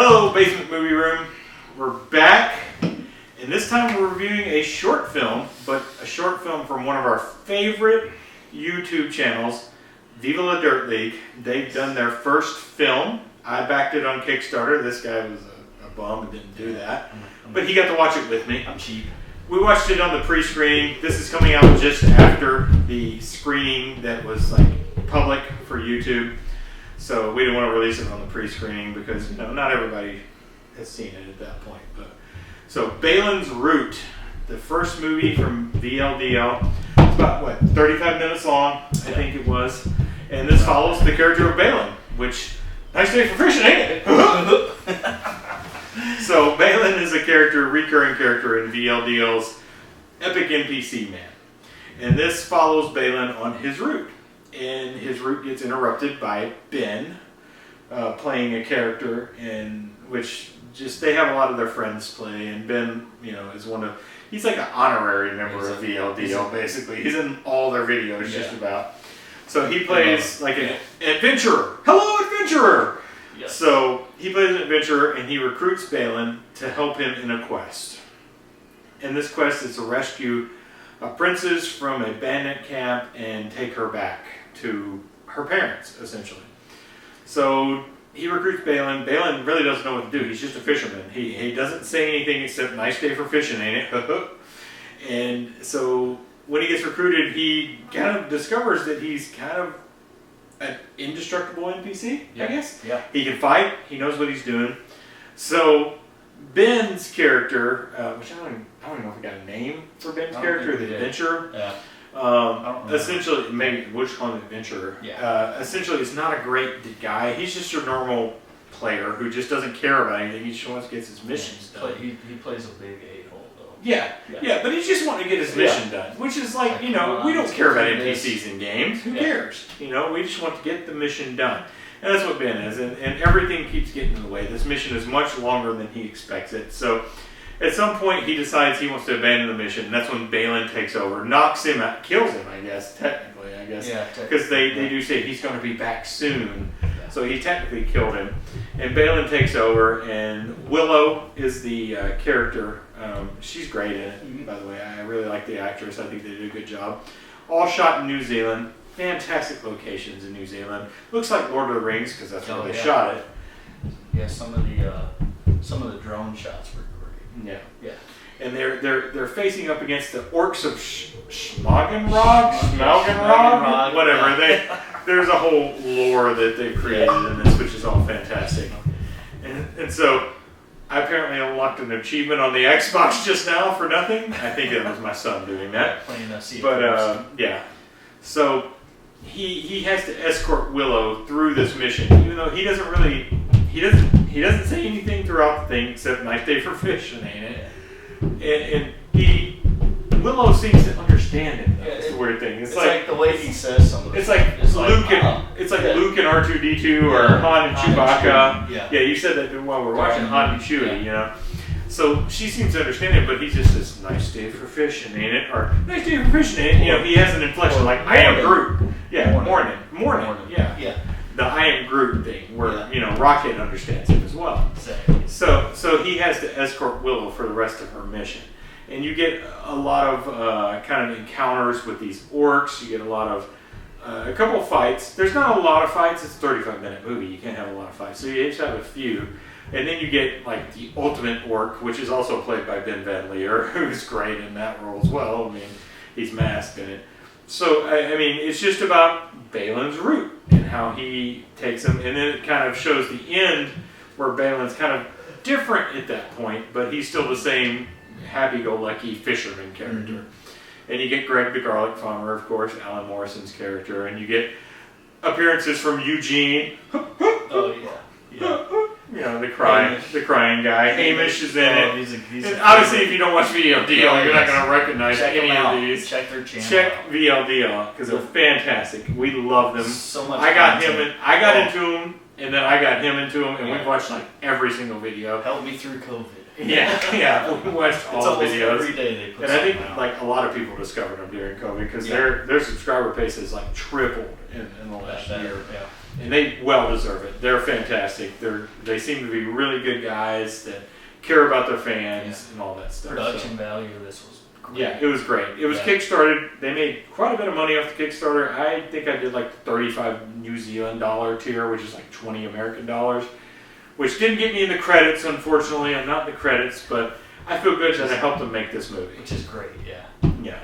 Hello, Basement Movie Room. We're back, and this time we're reviewing a short film, but a short film from one of our favorite YouTube channels, Viva La Dirt League. They've done their first film. I backed it on Kickstarter. This guy was a bum and didn't do that, but he got to watch it with me. I'm cheap. We watched it on the pre-screening. This is coming out just after the screening that was like public for YouTube. So we didn't want to release it on the pre-screening because, you know, not everybody has seen it at that point. But so Baelin's Route, the first movie from VLDL. It's about, what, 35 minutes long, I think it was. And this follows the character of Baelin, which, nice day for fishing, ain't it? So Baelin is a recurring character in VLDL's epic NPC man. And this follows Baelin on his route. And his route gets interrupted by Ben playing a character in which just they have a lot of their friends play, and Ben, you know, is he's like an honorary member of VLDL basically. He's in all their videos just about. So he plays like an adventurer. Hello, adventurer! Yes. So he plays an adventurer and he recruits Baelin to help him in a quest. And this quest is to rescue a princess from a bandit camp and take her back to her parents, essentially. So he recruits Baelin. Baelin really doesn't know what to do. He's just a fisherman. He doesn't say anything except nice day for fishing, ain't it? And so when he gets recruited, he kind of discovers that he's kind of an indestructible NPC, I guess. Yeah. He can fight. He knows what he's doing. So Ben's character, which I don't even know if I got a name for Ben's character, the adventurer. Yeah. Essentially, maybe we'll just call him the adventurer. Yeah. Essentially, he's not a great guy. He's just your normal player who just doesn't care about anything. He just wants to get his missions done. He plays a big a-hole, though. Yeah, but he's just wanting to get his mission done, which is like, you know, we don't care about NPCs in games. Who cares? You know, we just want to get the mission done. And that's what Ben is, and everything keeps getting in the way. This mission is much longer than he expects it. So at some point, he decides he wants to abandon the mission, and that's when Baelin takes over, knocks him out, kills him, I guess, technically, because they do say he's going to be back soon. Yeah. So he technically killed him, and Baelin takes over, and Willow is the character. She's great in it, by the way. I really like the actress. I think they did a good job. All shot in New Zealand. Fantastic locations in New Zealand. Looks like Lord of the Rings, because that's where they shot it. Yeah, some of the drone shots were great. Yeah. And they're facing up against the orcs of Smalgenrog, whatever. Yeah. There's a whole lore that they've created in this, which is all fantastic. And so I apparently unlocked an achievement on the Xbox just now for nothing. I think it was my son doing that. Yeah. So he has to escort Willow through this mission, even though he doesn't say anything throughout the thing except nice day for fishing, ain't it? And Willow seems to understand it. That's the weird thing. It's like the way he says something. It's like Luke and R2-D2 or Han and Chewbacca. Yeah, you said that while we're watching Han and Chewie, you know. So she seems to understand it, but he just says, nice day for fishing, ain't it? Or, nice day for fishing, ain't it? You know, he has an inflection like, I am Groot. Yeah, morning. Yeah. The I am Groot thing, where, you know, Rocket understands him as well. So he has to escort Willow for the rest of her mission. And you get a lot of kind of encounters with these orcs. You get a couple of fights. There's not a lot of fights. It's a 35-minute movie. You can't have a lot of fights. So you just have a few. And then you get like the ultimate orc, which is also played by Ben Van Leer, who's great in that role as well. I mean, he's masked in it. So, I mean, it's just about Baelin's route and how he takes him. And then it kind of shows the end where Baelin's kind of different at that point, but he's still the same happy-go-lucky fisherman character. Mm-hmm. And you get Greg the Garlic Farmer, of course, Alan Morrison's character, and you get appearances from Eugene. Oh, yeah. You know, the crying guy. Hamish is in it. He's and obviously, if you don't watch VLDL, you're not going to recognize any of these. Check their channel. Check VLDL because they're fantastic. We love them. So much. I got into them, and then I got him into them, and we've watched like every single video. Helped me through COVID. Yeah. We watched all It's the almost videos. every day they put And I think something out. like a lot of people discovered them during COVID because their subscriber base has like tripled in the last year. Yeah. And they well deserve it. They're fantastic. They seem to be really good guys that care about their fans and all that stuff. Production value of this was great. Yeah, it was great. It was Kickstarted. They made quite a bit of money off the Kickstarter. I think I did like 35 New Zealand dollar tier, which is like 20 American dollars, which didn't get me in the credits, unfortunately. I'm not in the credits, but I feel good that I helped them make this movie. Which is great, yeah. Yeah.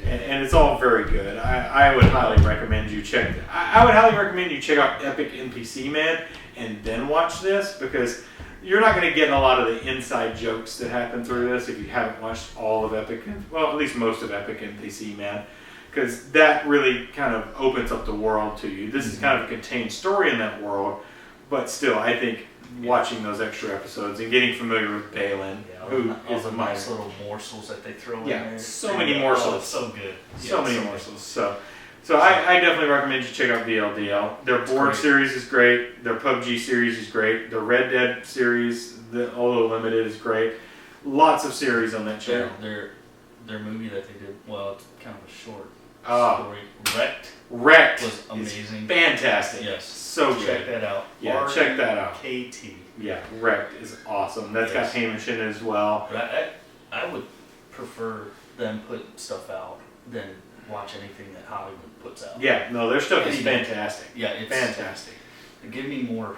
And it's all very good. I would highly recommend you check out Epic NPC Man and then watch this because you're not going to get a lot of the inside jokes that happen through this if you haven't watched all of Epic, well, at least most of Epic NPC Man, because that really kind of opens up the world to you. This is kind of a contained story in that world, but still, I think watching those extra episodes and getting familiar with Baelin, who is a a nice little morsels that they throw in there. So many morsels. Oh, it's so good. So many morsels. So I definitely recommend you check out VLDL. Their board series is great. Their PUBG series is great. The Red Dead series, although limited, is great. Lots of series on that channel. Their movie that they did, well, it's kind of a short story. Wrecked was amazing. Fantastic. Yes. So good. Check that out. Yeah, check that out. KT. Yeah, Wrecked is awesome. That's got Hamish in it as well. But I would prefer them put stuff out than watch anything that Hollywood puts out. Yeah, no, their stuff is fantastic. Yeah, it's fantastic. Give me more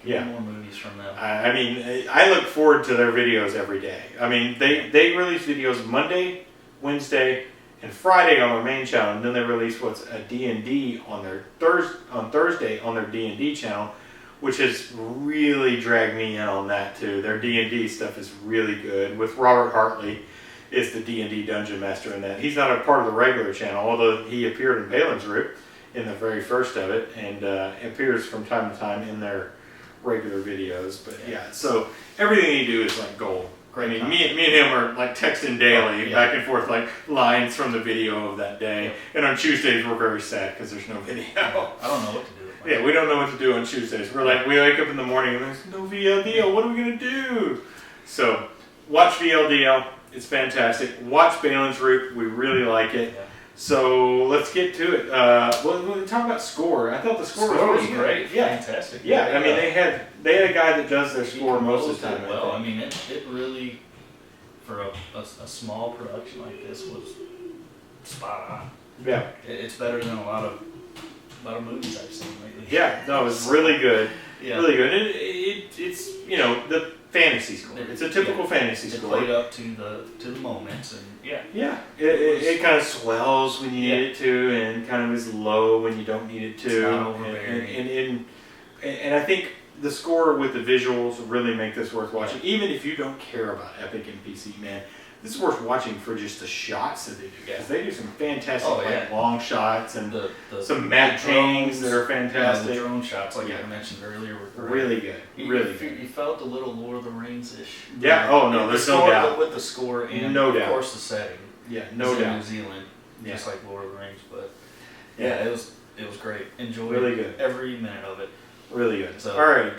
movies from them. I mean, I look forward to their videos every day. I mean, they release videos Monday, Wednesday, and Friday on their main channel, and then they release a D&D on their Thursday on their D&D channel, which has really dragged me in on that too. Their D&D stuff is really good. With Robert Hartley is the D&D Dungeon Master in that. He's not a part of the regular channel, although he appeared in Baelin's Route in the very first of it, and appears from time to time in their regular videos. But so everything they do is like gold. I mean, me and him are like texting daily, back and forth, like lines from the video of that day. And on Tuesdays, we're very sad because there's no video. I don't know what to do. Yeah, we don't know what to do on Tuesdays. We're like, we wake up in the morning and there's no VLDL. What are we going to do? So, watch VLDL. It's fantastic. Watch Baelin's Route. We really like it. Yeah. So, let's get to it. We'll talk about score. I thought the score was great. Yeah. Fantastic. Yeah, I mean, they had a guy that does their score most of the time. Well, I mean, it really, for a small production like this, was spot on. Yeah. It's better than a lot of movies I've seen lately. Yeah, no, it was really good. Yeah. Really good. It's the fantasy score. It's a typical fantasy score. It played up to the moments, and it kind of swells when you need it to, and kind of is low when you don't need it to. It's not overbearing. And I think the score with the visuals really make this worth watching. Even if you don't care about Epic NPC Man, this is worth watching for just the shots that they do. Because they do some fantastic long shots and some matte paintings that are fantastic. The drone shots, like I mentioned earlier, were really good. You felt a little Lord of the Rings-ish. Yeah. Oh no, there's no doubt. With the score and of course the setting. Yeah. No doubt. New Zealand, just like Lord of the Rings, but it was great. Enjoyed really good. Every minute of it. Really good. So, all right.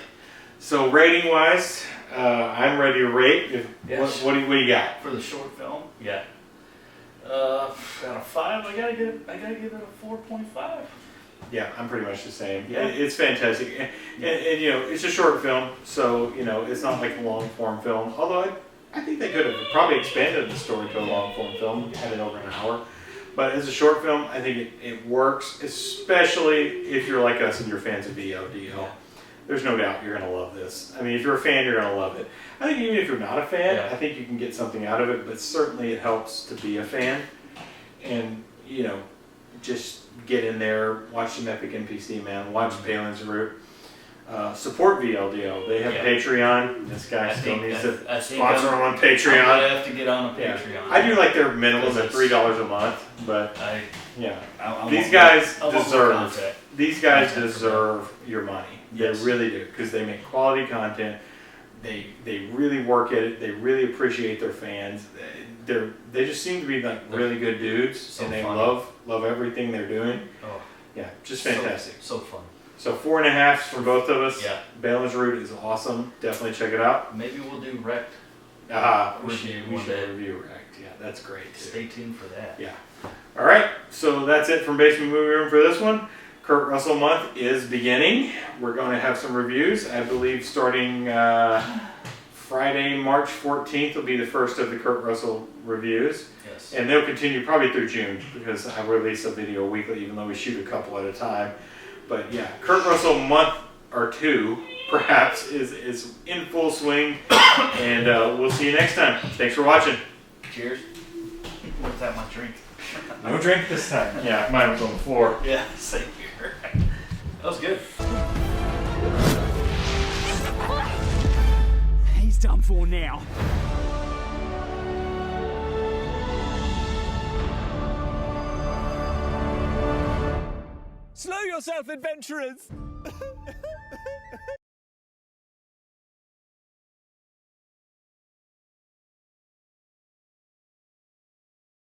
So rating wise, I'm ready to rate. What do you got for the short film? Yeah. Out of 5, I gotta give it a 4.5. Yeah, I'm pretty much the same. Yeah, it's fantastic, and it's a short film, so it's not like a long form film. Although I think they could have probably expanded the story to a long form film, had it over an hour. But as a short film, I think it works, especially if you're like us and you're fans of VLDL. Yeah. There's no doubt you're going to love this. I mean, if you're a fan, you're going to love it. I think even if you're not a fan, I think you can get something out of it, but certainly it helps to be a fan. And, just get in there, watch some Epic NPC Man, watch Baelin's Route. Support VLDL. They have Patreon. This guy still needs to sponsor them on Patreon. I have to get on a Patreon. Yeah. I do like their minimum at $3 a month, but these guys deserve your money. Yes. They really do, because they make quality content. They really work at it. They really appreciate their fans. They just seem to be like really good dudes, and they love everything they're doing. Oh, yeah, just fantastic. So fun. So 4.5 for both of us. Yeah. Baelin's Route is awesome. Definitely check it out. Maybe we'll do Wrecked We should Review one day. review Wrecked. Yeah, that's great. Too. Stay tuned for that. Yeah. All right. So that's it from Basement Movie Room for this one. Kurt Russell month is beginning. We're going to have some reviews. I believe starting Friday, March 14th will be the first of the Kurt Russell reviews. Yes. And they'll continue probably through June because I release a video weekly even though we shoot a couple at a time. But yeah, Kurt Russell month or two perhaps is in full swing. And we'll see you next time. Thanks for watching. Cheers. Without my drink. No drink this time. Yeah, mine was on the floor. Yeah, same here. That was good. He's done for now. Slow yourself, adventurers!